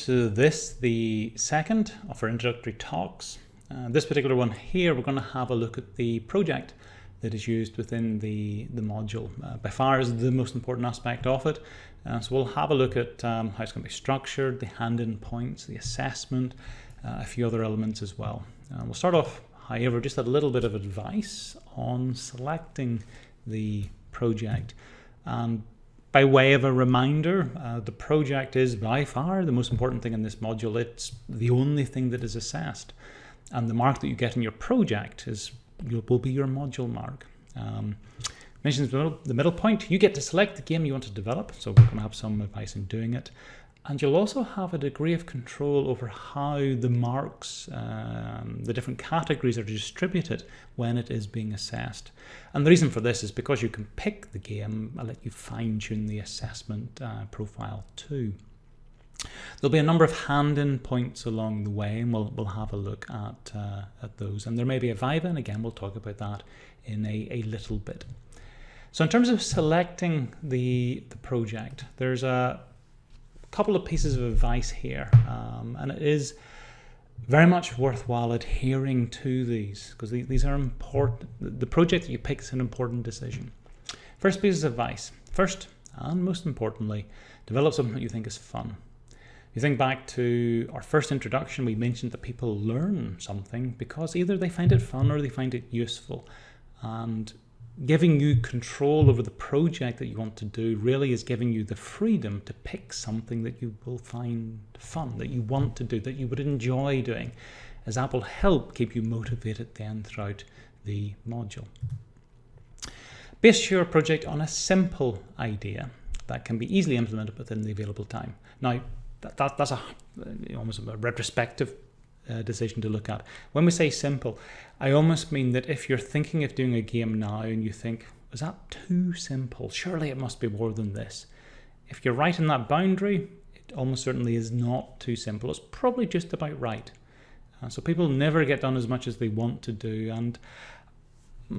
to this, the second of our introductory talks. This particular one here, we're going to have a look at the project that is used within the module. By far is the most important aspect of it. So we'll have a look at how it's going to be structured, the hand-in points, the assessment, a few other elements as well. We'll start off, however, just a little bit of advice on selecting the project. By way of a reminder, the project is by far the most important thing in this module. It's the only thing that is assessed. And the mark that you get in your project will be your module mark. Mentions the middle point. You get to select the game you want to develop, so we're going to have some advice in doing it. And you'll also have a degree of control over how the marks, the different categories are distributed when it is being assessed. And the reason for this is because you can pick the game and let you fine-tune the assessment profile too. There'll be a number of hand-in points along the way, and we'll have a look at those. And there may be a viva, and again we'll talk about that in a little bit. So in terms of selecting the project, there's a couple of pieces of advice here, and it is very much worthwhile adhering to these because these are important. The project that you pick is an important decision. First piece of advice. First, and most importantly, develop something that you think is fun. You think back to our first introduction, we mentioned that people learn something because either they find it fun or they find it useful. And giving you control over the project that you want to do really is giving you the freedom to pick something that you will find fun, that you want to do, that you would enjoy doing, as that will help keep you motivated then throughout the module. Base your project on a simple idea that can be easily implemented within the available time. Now, that's almost a retrospective decision to look at. When we say simple, I almost mean that if you're thinking of doing a game now and you think, is that too simple? Surely it must be more than this. If you're right in that boundary, it almost certainly is not too simple. It's probably just about right. So people never get done as much as they want to do and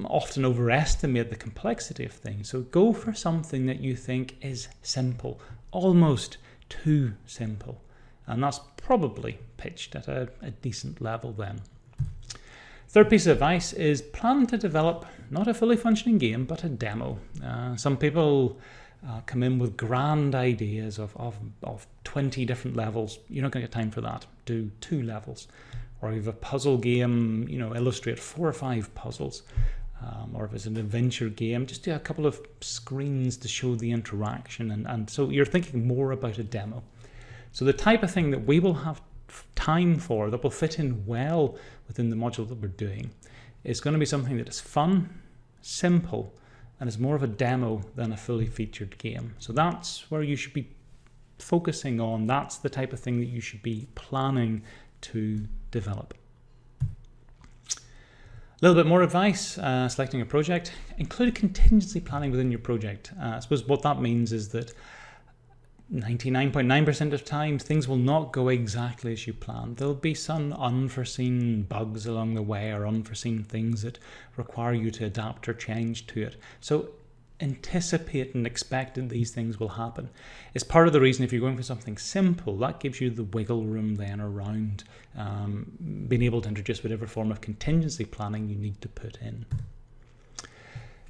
often overestimate the complexity of things. So go for something that you think is simple, almost too simple. And that's probably pitched at a decent level then. Third piece of advice is plan to develop not a fully functioning game, but a demo. Some people come in with grand ideas of 20 different levels. You're not going to get time for that. Do 2 levels. Or if you have a puzzle game, illustrate 4 or 5 puzzles. Or if it's an adventure game, just do a couple of screens to show the interaction. And so you're thinking more about a demo. So the type of thing that we will have time for, that will fit in well within the module that we're doing, is going to be something that is fun, simple, and is more of a demo than a fully featured game. So that's where you should be focusing on. That's the type of thing that you should be planning to develop. A little bit more advice, selecting a project. Include contingency planning within your project. I suppose what that means is that 99.9% of time, things will not go exactly as you planned. There'll be some unforeseen bugs along the way or unforeseen things that require you to adapt or change to it. So anticipate and expect that these things will happen. It's part of the reason if you're going for something simple, that gives you the wiggle room then around being able to introduce whatever form of contingency planning you need to put in.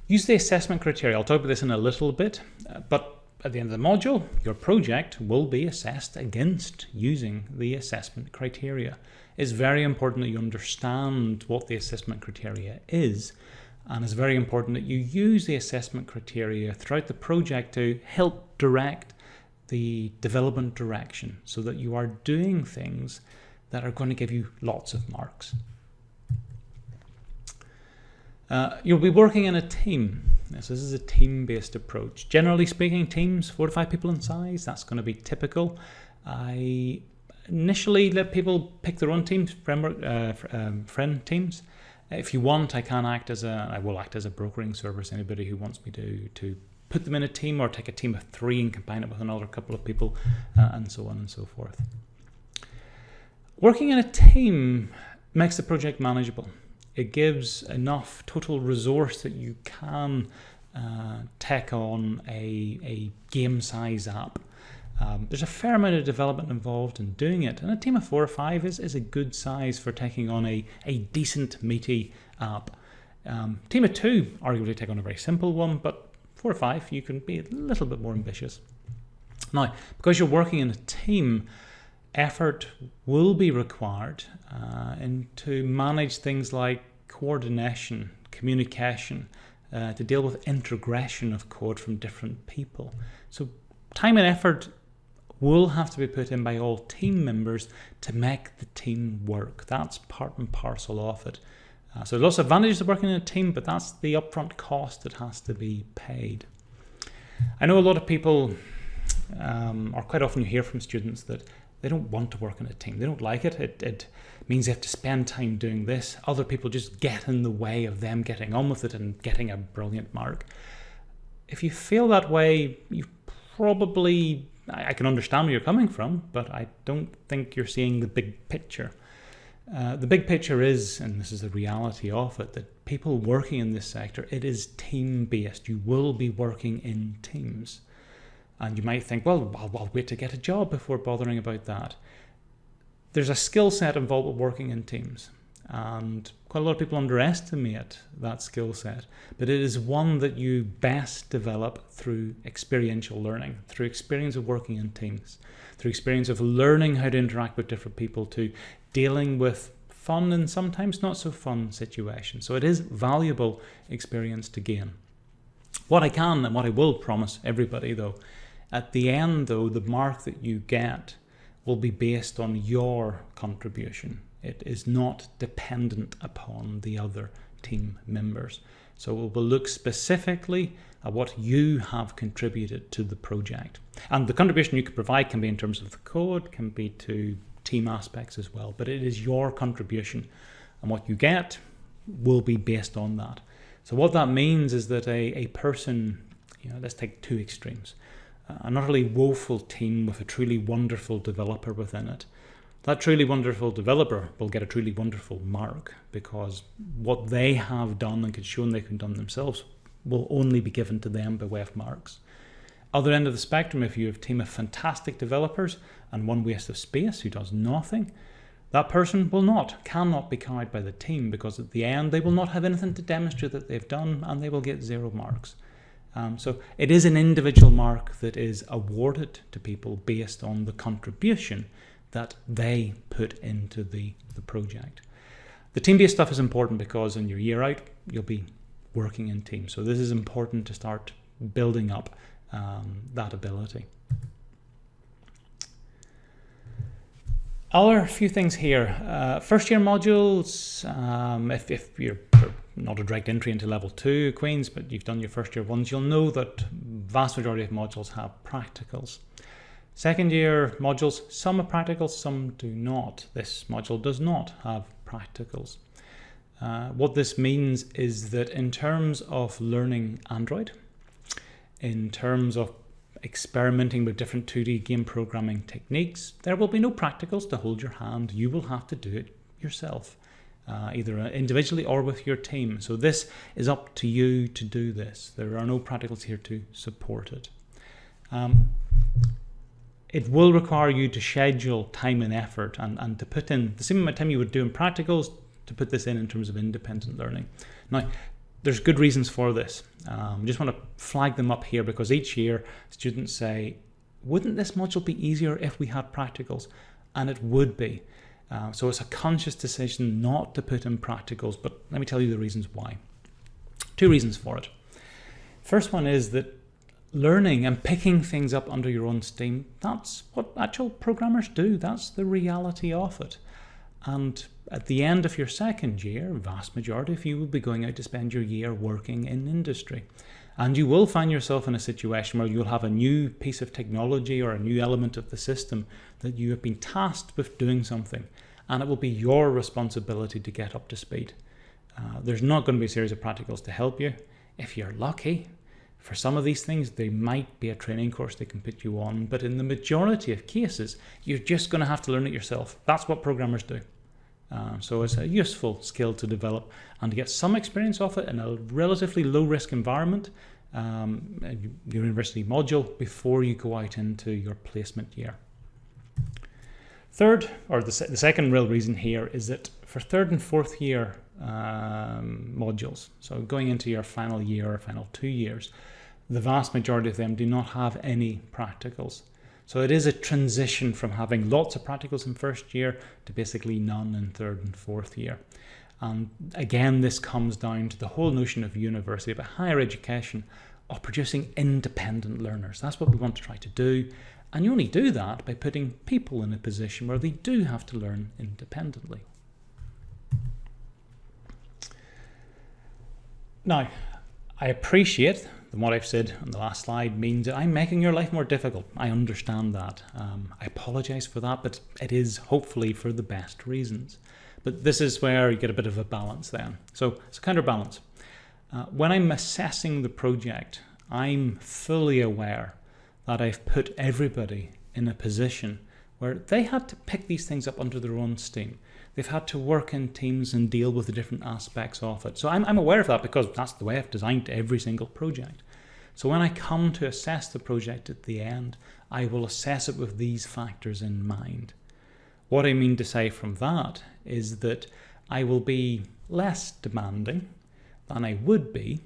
Use the assessment criteria. I'll talk about this in a little bit, but at the end of the module, your project will be assessed against using the assessment criteria. It's very important that you understand what the assessment criteria is, and it's very important that you use the assessment criteria throughout the project to help direct the development direction so that you are doing things that are going to give you lots of marks. You'll be working in a team. This is a team-based approach. Generally speaking, teams 4 to 5 people in size, that's going to be typical. I initially let people pick their own teams, friend teams. If you want, I will act as a brokering service. Anybody who wants me to put them in a team or take a team of 3 and combine it with another couple of people, and so on and so forth. Working in a team makes the project manageable. It gives enough total resource that you can take on a game size app There's a fair amount of development involved in doing it, and a team of 4 or 5 is a good size for taking on a decent, meaty app. Team of 2 arguably take on a very simple one, but 4 or 5 you can be a little bit more ambitious. Now, because you're working in a team, effort will be required to manage things like coordination, communication, to deal with integration of code from different people. So time and effort will have to be put in by all team members to make the team work. That's part and parcel of it. So lots of advantages of working in a team, but that's the upfront cost that has to be paid. I know a lot of people, or quite often you hear from students that they don't want to work in a team. They don't like it. It means they have to spend time doing this. Other people just get in the way of them getting on with it and getting a brilliant mark. If you feel that way, you probably, I can understand where you're coming from, but I don't think you're seeing the big picture. The big picture is, and this is the reality of it, that people working in this sector, it is team-based. You will be working in teams. And you might think, well, I'll wait to get a job before bothering about that. There's a skill set involved with working in teams, and quite a lot of people underestimate that skill set, but it is one that you best develop through experiential learning, through experience of working in teams, through experience of learning how to interact with different people, to dealing with fun and sometimes not so fun situations. So it is valuable experience to gain. What I can and what I will promise everybody though, at the end though, the mark that you get will be based on your contribution. It is not dependent upon the other team members. So we'll look specifically at what you have contributed to the project. And the contribution you could provide can be in terms of the code, can be to team aspects as well, but it is your contribution, and what you get will be based on that. So what that means is that a person, let's take 2 extremes. An utterly woeful team with a truly wonderful developer within it. That truly wonderful developer will get a truly wonderful mark because what they have done and could show they can done themselves will only be given to them by way of marks. Other end of the spectrum, if you have a team of fantastic developers and one waste of space who does nothing, that person cannot be carried by the team because at the end they will not have anything to demonstrate that they've done and they will get 0 marks. So it is an individual mark that is awarded to people based on the contribution that they put into the project. The team-based stuff is important because in your year out, you'll be working in teams. So this is important to start building up that ability. Other few things here. First year modules, if you're not a direct entry into level 2 Queens, but you've done your first year ones, you'll know that vast majority of modules have practicals. Second year modules, some are practical, some do not. This module does not have practicals. What this means is that in terms of learning Android, in terms of experimenting with different 2D game programming techniques, there will be no practicals to hold your hand. You will have to do it yourself, either individually or with your team. So this is up to you to do this. There are no practicals here to support it. It will require you to schedule time and effort and to put in the same amount of time you would do in practicals to put this in terms of independent learning. Now, there's good reasons for this. I just want to flag them up here because each year students say, wouldn't this module be easier if we had practicals? And it would be. So it's a conscious decision not to put in practicals, but let me tell you the reasons why. 2 reasons for it. First one is that learning and picking things up under your own steam, that's what actual programmers do. That's the reality of it. And at the end of your second year, vast majority of you will be going out to spend your year working in industry. And you will find yourself in a situation where you'll have a new piece of technology or a new element of the system that you have been tasked with doing something. And it will be your responsibility to get up to speed. There's not going to be a series of practicals to help you. If you're lucky, for some of these things, there might be a training course they can put you on. But in the majority of cases, you're just going to have to learn it yourself. That's what programmers do. So it's a useful skill to develop and to get some experience of it in a relatively low risk environment university module before you go out into your placement year. Third, or the second real reason here, is that for third and fourth year modules, so going into your final year or final 2 years, the vast majority of them do not have any practicals. So it is a transition from having lots of practicals in first year to basically none in third and fourth year. And again, this comes down to the whole notion of university, about higher education, of producing independent learners. That's what we want to try to do. And you only do that by putting people in a position where they do have to learn independently. Now, I appreciate that what I've said on the last slide means that I'm making your life more difficult. I understand that. I apologize for that, but it is hopefully for the best reasons. But this is where you get a bit of a balance then. So it's a counterbalance. When I'm assessing the project, I'm fully aware that I've put everybody in a position where they had to pick these things up under their own steam. They've had to work in teams and deal with the different aspects of it. So I'm aware of that because that's the way I've designed every single project. So when I come to assess the project at the end, I will assess it with these factors in mind. What I mean to say from that is that I will be less demanding than I would be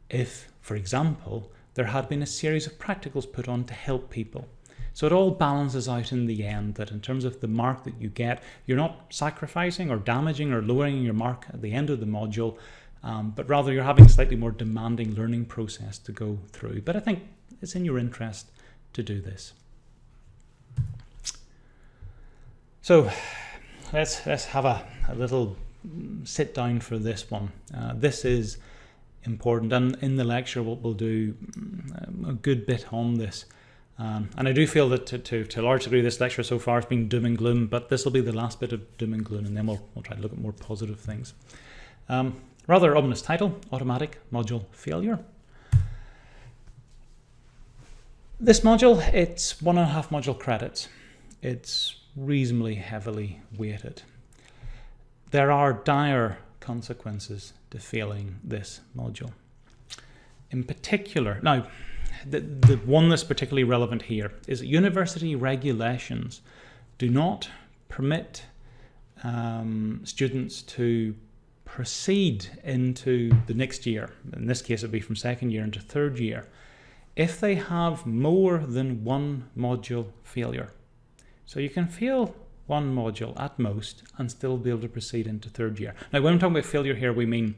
if, for example, there had been a series of practicals put on to help people. So it all balances out in the end, that in terms of the mark that you get, you're not sacrificing or damaging or lowering your mark at the end of the module, but rather you're having a slightly more demanding learning process to go through. But I think it's in your interest to do this. So let's have a little sit down for this one. This is important, and in the lecture we'll do a good bit on this. And I do feel that to a large degree this lecture so far has been doom and gloom, but this will be the last bit of doom and gloom, and then we'll try to look at more positive things. Rather ominous title, Automatic Module Failure. This module, it's 1.5 module credits. It's reasonably heavily weighted. There are dire consequences to failing this module. In particular, now, the one that's particularly relevant here is that university regulations do not permit students to proceed into the next year. In this case, it would be from second year into third year, if they have more than one module failure. So you can fail one module at most and still be able to proceed into third year. Now, when I'm talking about failure here, we mean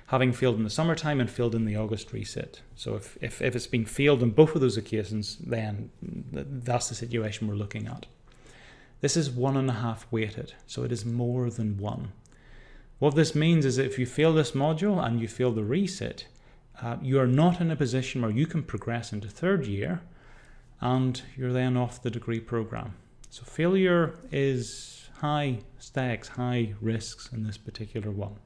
having failed in the summertime and failed in the August resit. So if it's been failed on both of those occasions, then that's the situation we're looking at. This is 1.5 weighted, so it is more than one. What this means is that if you fail this module and you fail the resit, you are not in a position where you can progress into third year and you're then off the degree program. So failure is high stakes, high risks in this particular one.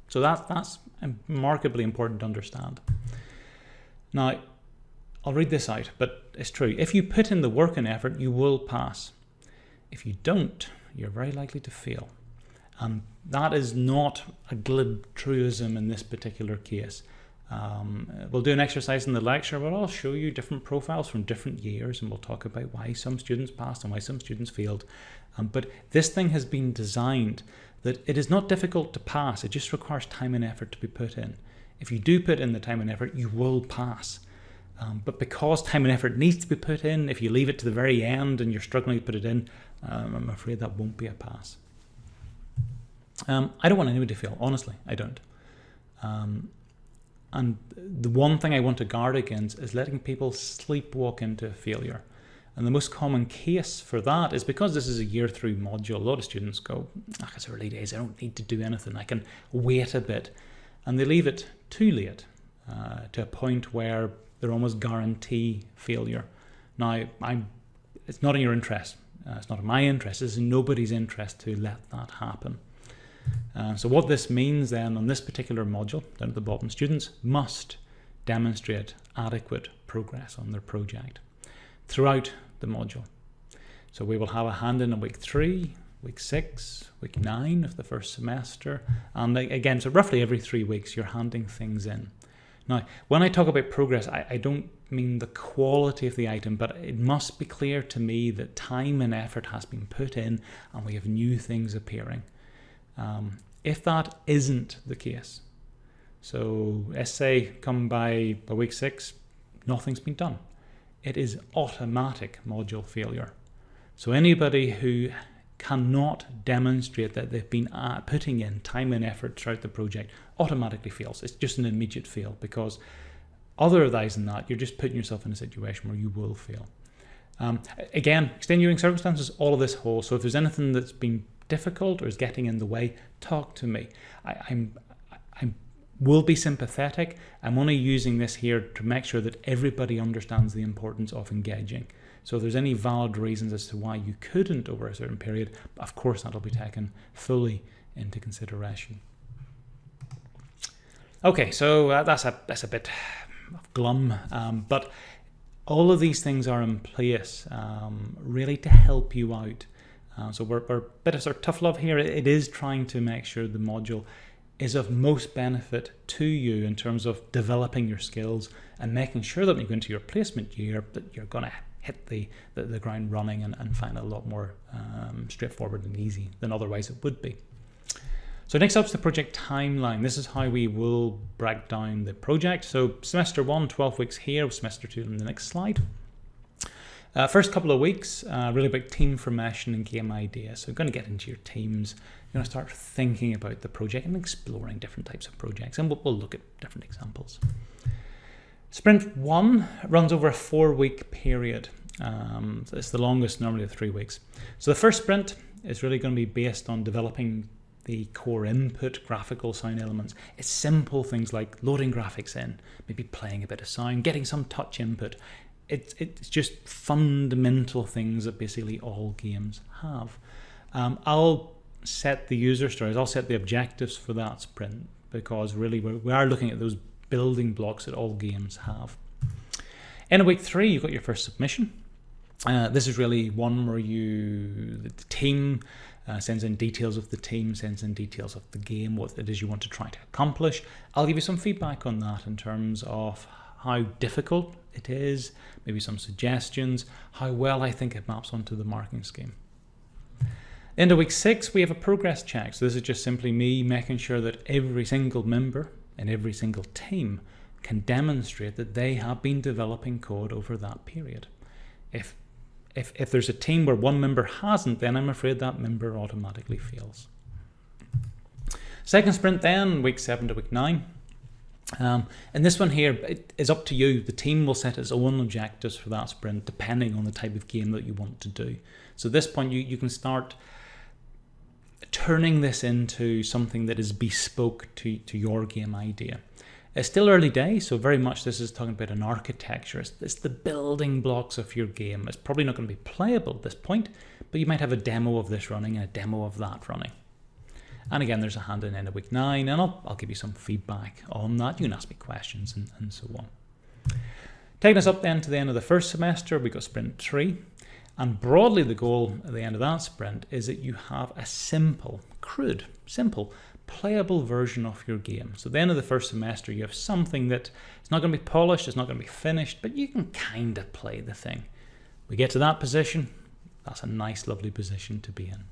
So that's remarkably important to understand. Now, I'll read this out, but it's true. If you put in the work and effort, you will pass. If you don't, you're very likely to fail. And that is not a glib truism in this particular case. We'll do an exercise in the lecture where I'll show you different profiles from different years, and we'll talk about why some students passed and why some students failed. But this thing has been designed that it is not difficult to pass, it just requires time and effort to be put in. If you do put in the time and effort, you will pass. But because time and effort needs to be put in, if you leave it to the very end and you're struggling to put it in, I'm afraid that won't be a pass. I don't want anybody to fail, honestly, I don't. And the one thing I want to guard against is letting people sleepwalk into failure. And the most common case for that is because this is a year through module, a lot of students go, it's early days, I don't need to do anything, I can wait a bit. And they leave it too late to a point where they're almost guarantee failure. Now, it's not in your interest, it's not in my interest, it's in nobody's interest to let that happen. So what this means then on this particular module, down at the bottom, students must demonstrate adequate progress on their project throughout the module. So we will have a hand-in in week 3, week 6, week 9 of the first semester, and again, so roughly every 3 weeks you're handing things in. Now, when I talk about progress, I don't mean the quality of the item, but it must be clear to me that time and effort has been put in and we have new things appearing. If that isn't the case, so let's say come by week 6, nothing's been done. It is automatic module failure. So anybody who cannot demonstrate that they've been putting in time and effort throughout the project automatically fails. It's just an immediate fail, because otherwise than that, you're just putting yourself in a situation where you will fail. Again, extenuating circumstances, all of this holds. So if there's anything that's been difficult or is getting in the way, talk to me. I will be sympathetic. I'm only using this here to make sure that everybody understands the importance of engaging. So if there's any valid reasons as to why you couldn't over a certain period, of course that'll be taken fully into consideration. Okay, so that's a bit glum, but all of these things are in place really to help you out. So we're a bit of sort of tough love here. It is trying to make sure the module is of most benefit to you in terms of developing your skills and making sure that when you go into your placement year that you're going to hit the ground running and find it a lot more straightforward and easy than otherwise it would be. So next up is the project timeline. This is how we will break down the project. So semester 1, 12 weeks here, semester 2 in the next slide. First couple of weeks, really about team formation and game ideas. So you're going to get into your teams. You're going to start thinking about the project and exploring different types of projects. And we'll look at different examples. Sprint 1 runs over a 4-week period. It's the longest, normally of 3 weeks. So the first sprint is really going to be based on developing the core input, graphical sound elements. It's simple things like loading graphics in, maybe playing a bit of sound, getting some touch input. It's just fundamental things that basically all games have. I'll set the user stories, I'll set the objectives for that sprint, because really we are looking at those building blocks that all games have. In week 3, you've got your first submission. This is really one where the team sends in details of the team, sends in details of the game, what it is you want to try to accomplish. I'll give you some feedback on that in terms of how difficult it is, maybe some suggestions, how well I think it maps onto the marking scheme. Into week 6, we have a progress check. So this is just simply me making sure that every single member in every single team can demonstrate that they have been developing code over that period. If there's a team where one member hasn't, then I'm afraid that member automatically fails. Second sprint then, week 7 to week 9. And this one here, it is up to you. The team will set its own objectives for that sprint depending on the type of game that you want to do. So at this point you can start turning this into something that is bespoke to your game idea. It's still early days, so very much this is talking about an architecture. It's the building blocks of your game. It's probably not going to be playable at this point, but you might have a demo of this running and a demo of that running. And again, there's a hand in end of week 9, and I'll give you some feedback on that. You can ask me questions and so on. Taking us up then to the end of the first semester, we've got sprint 3. And broadly, the goal at the end of that sprint is that you have a simple, playable version of your game. So at the end of the first semester, you have something that it's not going to be polished, it's not going to be finished, but you can kind of play the thing. We get to that position, that's a nice, lovely position to be in.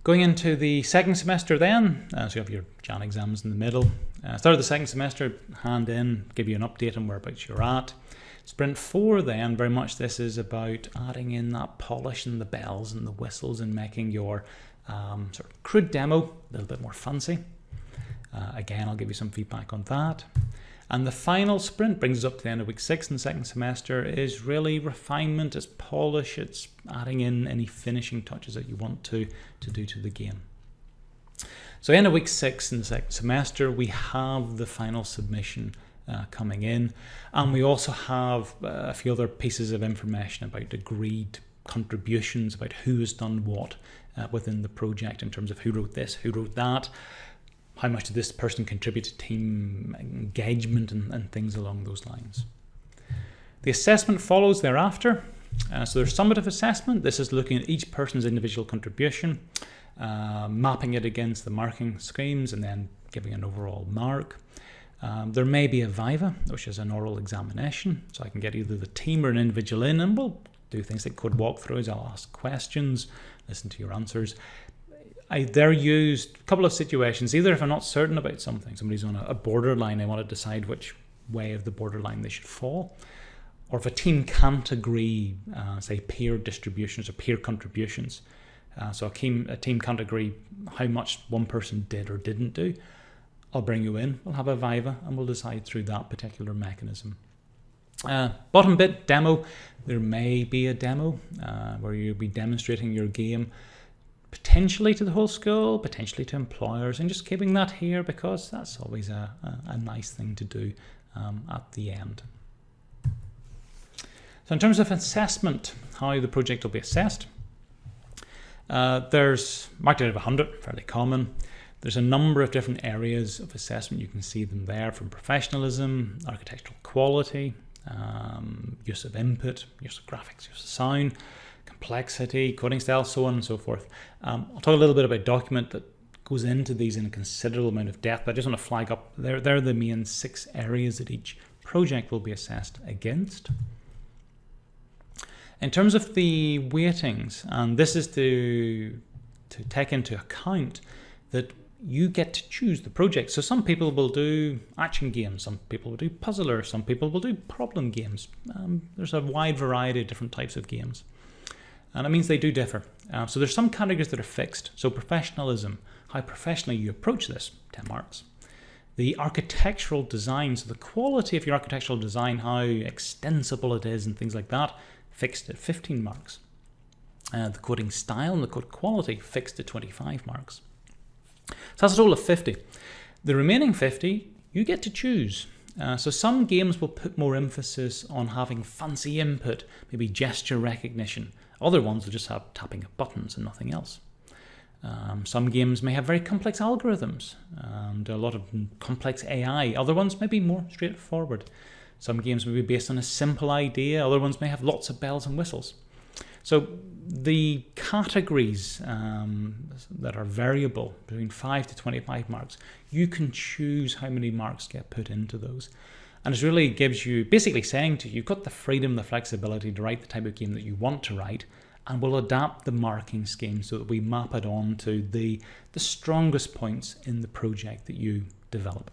Going into the second semester then, so you have your Jan exams in the middle. Start of the second semester, hand in, give you an update on whereabouts you're at. Sprint 4 then, very much this is about adding in that polish and the bells and the whistles and making your sort of crude demo a little bit more fancy. Again, I'll give you some feedback on that. And the final sprint brings us up to the end of week 6 in the second semester, is really refinement, it's polish, it's adding in any finishing touches that you want to do to the game. So end of week 6 in the second semester, we have the final submission coming in, and we also have a few other pieces of information about agreed contributions, about who has done what within the project in terms of who wrote this, who wrote that, how much did this person contribute to team engagement and things along those lines. The assessment follows thereafter. So there's summative assessment. This is looking at each person's individual contribution, mapping it against the marking schemes and then giving an overall mark. There may be a viva, which is an oral examination, so I can get either the team or an individual in, and we'll do things like code walkthroughs. I'll ask questions, listen to your answers. They're used a couple of situations, either if I'm not certain about something, somebody's on a borderline, I want to decide which way of the borderline they should fall, or if a team can't agree, say peer distributions or peer contributions. So a team can't agree how much one person did or didn't do. I'll bring you in, we'll have a viva, and we'll decide through that particular mechanism. Bottom bit, demo. There may be a demo where you'll be demonstrating your game, potentially to the whole school, potentially to employers, and just keeping that here because that's always a nice thing to do at the end. So in terms of assessment, how the project will be assessed, there's marked out of 100, fairly common. There's a number of different areas of assessment. You can see them there, from professionalism, architectural quality, use of input, use of graphics, use of sound, complexity, coding style, so on and so forth. I'll talk a little bit about document that goes into these in a considerable amount of depth, but I just want to flag up, they're the main 6 areas that each project will be assessed against. In terms of the weightings, and this is to take into account that you get to choose the project. So some people will do action games, some people will do puzzler, some people will do problem games. There's a wide variety of different types of games. And it means they do differ. So there's some categories that are fixed. So professionalism, how professionally you approach this, 10 marks. The architectural design, so the quality of your architectural design, how extensible it is and things like that, fixed at 15 marks. The coding style and the code quality fixed at 25 marks. So that's a total of 50. The remaining 50, you get to choose. So some games will put more emphasis on having fancy input, maybe gesture recognition. Other ones will just have tapping of buttons and nothing else. Some games may have very complex algorithms and a lot of complex AI. Other ones may be more straightforward. Some games may be based on a simple idea. Other ones may have lots of bells and whistles. So the categories that are variable between 5 to 25 marks, you can choose how many marks get put into those. And it really gives you, basically saying to you, you've got the freedom, the flexibility to write the type of game that you want to write, and we'll adapt the marking scheme so that we map it on to the strongest points in the project that you develop.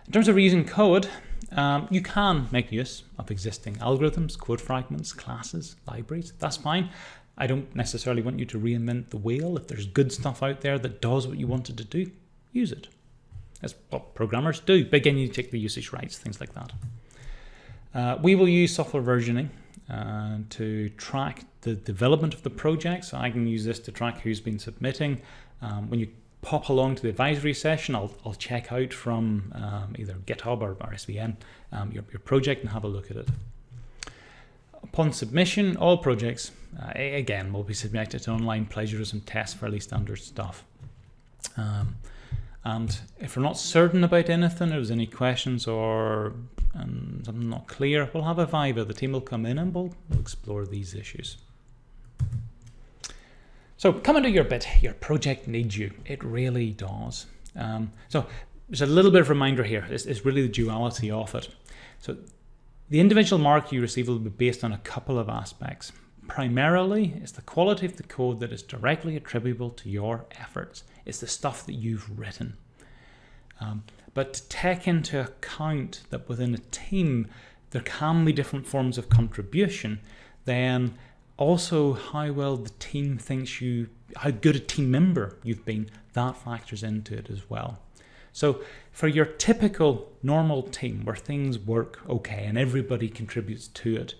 In terms of reusing code, you can make use of existing algorithms, code fragments, classes, libraries. That's fine. I don't necessarily want you to reinvent the wheel. If there's good stuff out there that does what you wanted to do, use it. That's what programmers do. But again, you take the usage rights, things like that. We will use software versioning to track the development of the project. So I can use this to track who's been submitting. When you pop along to the advisory session, I'll check out from either GitHub or SVN your project and have a look at it. Upon submission, all projects, again, will be subjected to online plagiarism tests, fairly standard stuff. And if we're not certain about anything, if there's any questions or something not clear, we'll have a viva. The team will come in and we'll explore these issues. So coming to your bit, your project needs you. It really does. So there's a little bit of reminder here. It's really the duality of it. So the individual mark you receive will be based on a couple of aspects. Primarily, it's the quality of the code that is directly attributable to your efforts. It's the stuff that you've written. But to take into account that within a team, there can be different forms of contribution, then also how well the team thinks how good a team member you've been, that factors into it as well. So for your typical normal team where things work okay and everybody contributes to it,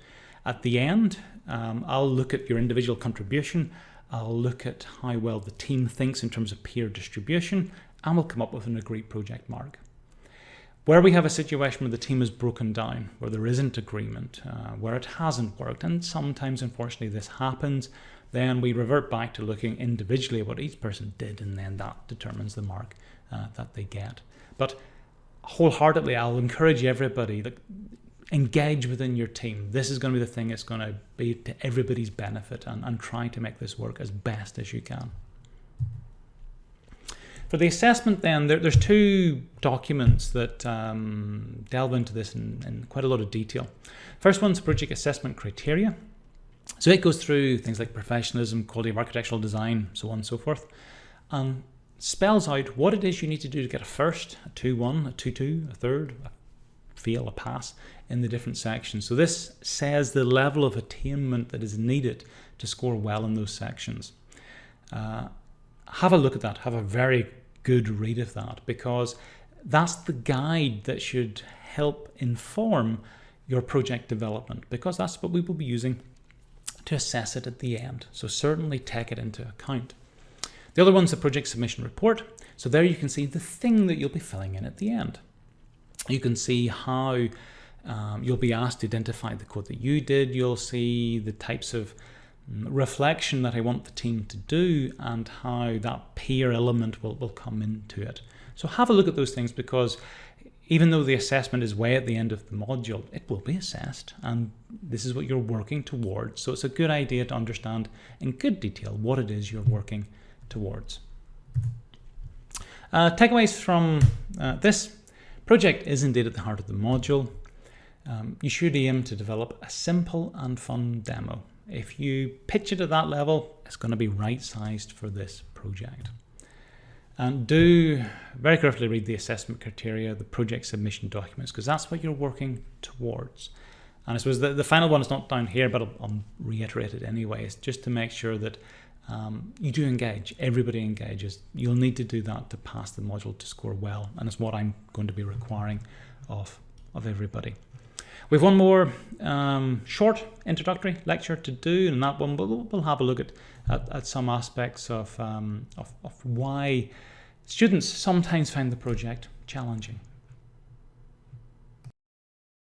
at the end, I'll look at your individual contribution, I'll look at how well the team thinks in terms of peer distribution, and we'll come up with an agreed project mark. Where we have a situation where the team is broken down, where there isn't agreement, where it hasn't worked, and sometimes unfortunately this happens, then we revert back to looking individually at what each person did, and then that determines the mark that they get. But wholeheartedly, I'll encourage everybody that engage within your team. This is going to be the thing that's going to be to everybody's benefit, and try to make this work as best as you can. For the assessment then, there's two documents that delve into this in quite a lot of detail. First one's project assessment criteria. So it goes through things like professionalism, quality of architectural design, so on and so forth, and spells out what it is you need to do to get a first, a 2-1, a 2-2, a third, a fail, a pass in the different sections. So this says the level of attainment that is needed to score well in those sections. Have a look at that, have a very good read of that, because that's the guide that should help inform your project development, because that's what we will be using to assess it at the end. So certainly take it into account. The other one's the project submission report. So there you can see the thing that you'll be filling in at the end. You can see how you'll be asked to identify the code that you did. You'll see the types of reflection that I want the team to do and how that peer element will come into it. So have a look at those things, because even though the assessment is way at the end of the module, it will be assessed, and this is what you're working towards. So it's a good idea to understand in good detail what it is you're working towards. Takeaways from this project is indeed at the heart of the module. You should aim to develop a simple and fun demo. If you pitch it at that level, it's going to be right-sized for this project. And do very carefully read the assessment criteria, the project submission documents, because that's what you're working towards. And I suppose the final one is not down here, but I'll reiterate it anyways, just to make sure that you do engage, everybody engages. You'll need to do that to pass the module to score well, and it's what I'm going to be requiring of everybody. We have one more short introductory lecture to do, and that one we'll have a look at some aspects of why students sometimes find the project challenging.